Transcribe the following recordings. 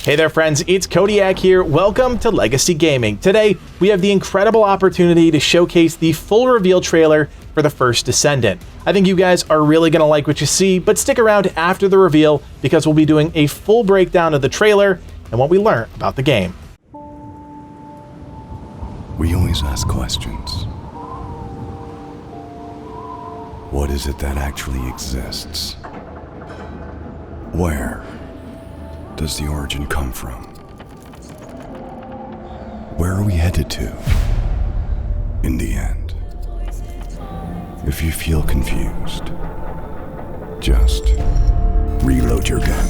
Hey there friends, it's Kodiak here. Welcome to Legacy Gaming. Today, we have the incredible opportunity to showcase the full reveal trailer for the First Descendant. I think you guys are really going to like what you see, but stick around after the reveal because we'll be doing a full breakdown of the trailer and what we learn about the game. We always ask questions. What is it that actually exists? Where does the origin come from? Where are we headed to in the end? If you feel confused, just reload your gun.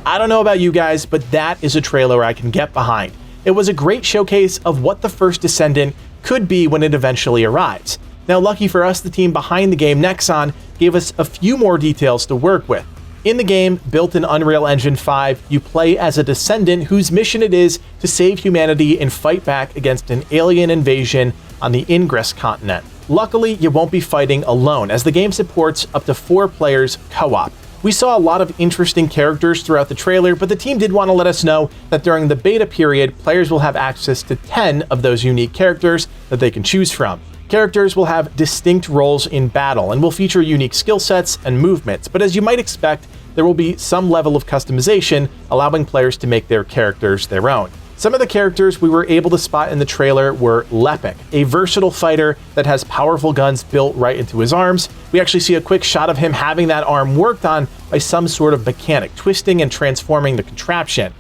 I don't know about you guys, but that is a trailer I can get behind. It was a great showcase of what the First Descendant could be when it eventually arrives. Now, lucky for us, the team behind the game, Nexon, gave us a few more details to work with. In the game, built in Unreal Engine 5, you play as a Descendant whose mission it is to save humanity and fight back against an alien invasion on the Ingress continent. Luckily, you won't be fighting alone, as the game supports up to 4 players co-op. We saw a lot of interesting characters throughout the trailer, but the team did want to let us know that during the beta period, players will have access to 10 of those unique characters that they can choose from. Characters will have distinct roles in battle and will feature unique skill sets and movements, but as you might expect, there will be some level of customization, allowing players to make their characters their own. Some of the characters we were able to spot in the trailer were Lepic, a versatile fighter that has powerful guns built right into his arms. We actually see a quick shot of him having that arm worked on by some sort of mechanic, twisting and transforming the contraption.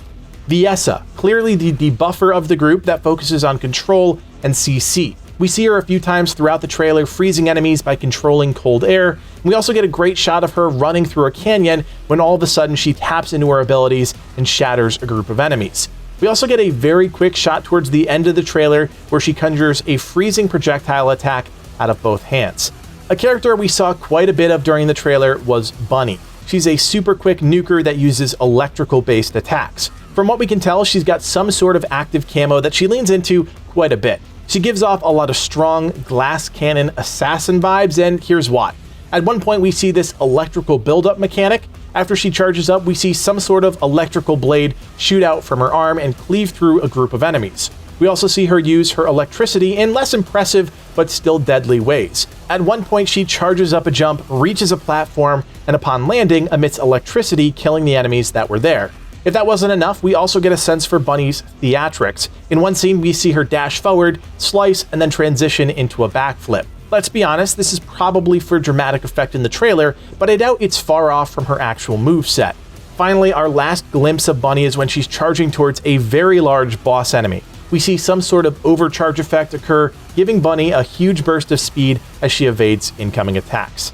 Viessa, clearly the debuffer of the group that focuses on control and CC. We see her a few times throughout the trailer, freezing enemies by controlling cold air. We also get a great shot of her running through a canyon when all of a sudden she taps into her abilities and shatters a group of enemies. We also get a very quick shot towards the end of the trailer where she conjures a freezing projectile attack out of both hands. A character we saw quite a bit of during the trailer was Bunny. She's a super quick nuker that uses electrical-based attacks. From what we can tell, she's got some sort of active camo that she leans into quite a bit. She gives off a lot of strong glass cannon assassin vibes, and here's why. At one point, we see this electrical buildup mechanic. After she charges up, we see some sort of electrical blade shoot out from her arm and cleave through a group of enemies. We also see her use her electricity in less impressive but still deadly ways. At one point, she charges up a jump, reaches a platform, and upon landing, emits electricity, killing the enemies that were there. If that wasn't enough, we also get a sense for Bunny's theatrics. In one scene, we see her dash forward, slice, and then transition into a backflip. Let's be honest, this is probably for dramatic effect in the trailer, but I doubt it's far off from her actual moveset. Finally, our last glimpse of Bunny is when she's charging towards a very large boss enemy. We see some sort of overcharge effect occur, giving Bunny a huge burst of speed as she evades incoming attacks.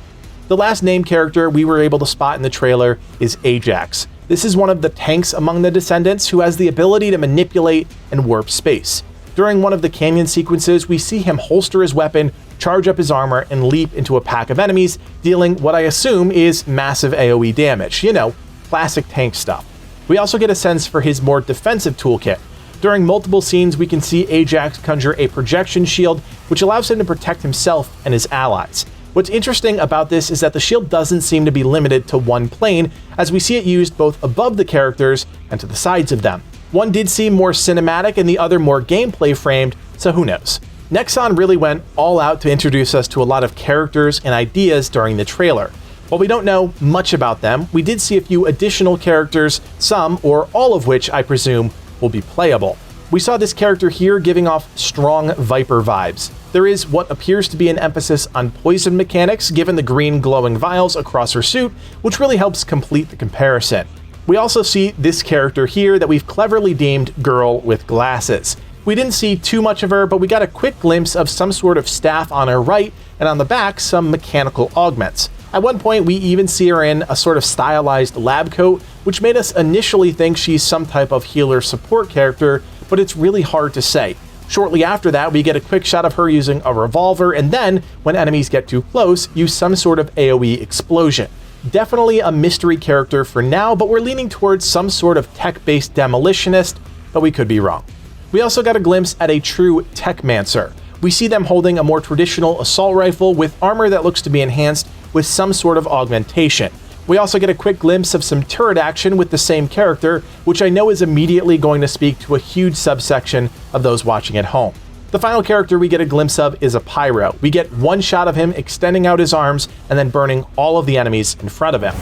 The last named character we were able to spot in the trailer is Ajax. This is one of the tanks among the Descendants who has the ability to manipulate and warp space. During one of the canyon sequences, we see him holster his weapon, charge up his armor, and leap into a pack of enemies, dealing what I assume is massive AoE damage. You know, classic tank stuff. We also get a sense for his more defensive toolkit. During multiple scenes, we can see Ajax conjure a projection shield, which allows him to protect himself and his allies. What's interesting about this is that the shield doesn't seem to be limited to one plane, as we see it used both above the characters and to the sides of them. One did seem more cinematic and the other more gameplay framed, so who knows. Nexon really went all out to introduce us to a lot of characters and ideas during the trailer. While we don't know much about them, we did see a few additional characters, some or all of which I presume will be playable. We saw this character here giving off strong Viper vibes. There is what appears to be an emphasis on poison mechanics given the green glowing vials across her suit, which really helps complete the comparison. We also see this character here that we've cleverly deemed Girl with Glasses. We didn't see too much of her, but we got a quick glimpse of some sort of staff on her right, and on the back some mechanical augments. At one point, we even see her in a sort of stylized lab coat, which made us initially think she's some type of healer support character, but it's really hard to say. Shortly after that, we get a quick shot of her using a revolver, and then, when enemies get too close, use some sort of AoE explosion. Definitely a mystery character for now, but we're leaning towards some sort of tech-based demolitionist, but we could be wrong. We also got a glimpse at a true Techmancer. We see them holding a more traditional assault rifle with armor that looks to be enhanced with some sort of augmentation. We also get a quick glimpse of some turret action with the same character, which I know is immediately going to speak to a huge subsection of those watching at home. The final character we get a glimpse of is a Pyro. We get one shot of him extending out his arms and then burning all of the enemies in front of him.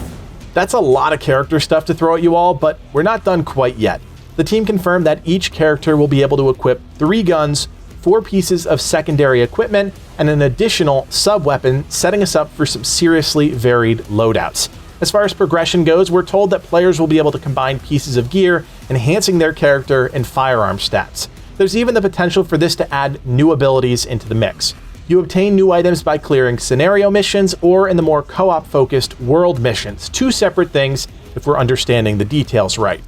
That's a lot of character stuff to throw at you all, but we're not done quite yet. The team confirmed that each character will be able to equip 3 guns, 4 pieces of secondary equipment, and an additional sub-weapon, setting us up for some seriously varied loadouts. As far as progression goes, we're told that players will be able to combine pieces of gear, enhancing their character and firearm stats. There's even the potential for this to add new abilities into the mix. You obtain new items by clearing scenario missions or in the more co-op focused world missions, 2 separate things if we're understanding the details right.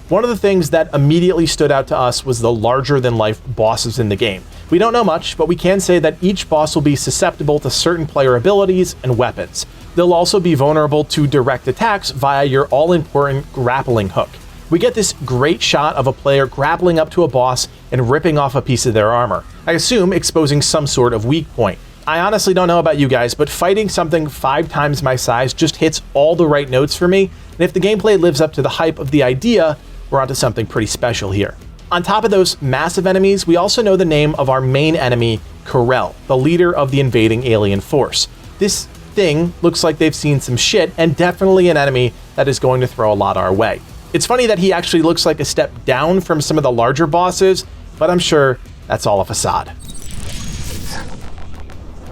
One of the things that immediately stood out to us was the larger-than-life bosses in the game. We don't know much, but we can say that each boss will be susceptible to certain player abilities and weapons. They'll also be vulnerable to direct attacks via your all-important grappling hook. We get this great shot of a player grappling up to a boss and ripping off a piece of their armor, I assume exposing some sort of weak point. I honestly don't know about you guys, but fighting something 5 times my size just hits all the right notes for me, and if the gameplay lives up to the hype of the idea, we're onto something pretty special here. On top of those massive enemies, we also know the name of our main enemy, Corel, the leader of the invading alien force. This thing looks like they've seen some shit, and definitely an enemy that is going to throw a lot our way. It's funny that he actually looks like a step down from some of the larger bosses, but I'm sure that's all a facade.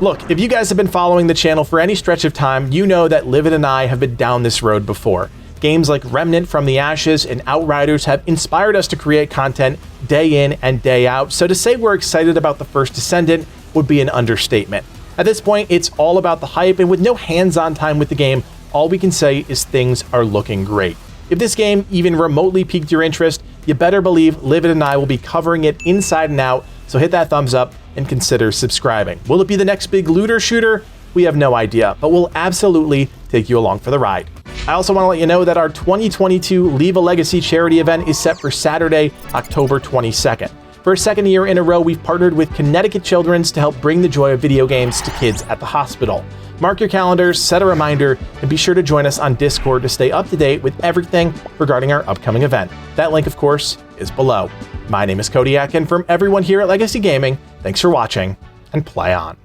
Look, if you guys have been following the channel for any stretch of time, you know that Livid and I have been down this road before. Games like Remnant from the Ashes and Outriders have inspired us to create content day in and day out, so to say we're excited about the First Descendant would be an understatement. At this point, it's all about the hype, and with no hands-on time with the game, all we can say is things are looking great. If this game even remotely piqued your interest, you better believe Livid and I will be covering it inside and out, so hit that thumbs up and consider subscribing. Will it be the next big looter shooter? We have no idea, but we'll absolutely take you along for the ride. I also want to let you know that our 2022 Leave a Legacy charity event is set for Saturday, October 22nd. For a second year in a row, we've partnered with Connecticut Children's to help bring the joy of video games to kids at the hospital. Mark your calendars, set a reminder, and be sure to join us on Discord to stay up to date with everything regarding our upcoming event. That link, of course, is below. My name is Kodiak, and from everyone here at Legacy Gaming, thanks for watching, and play on.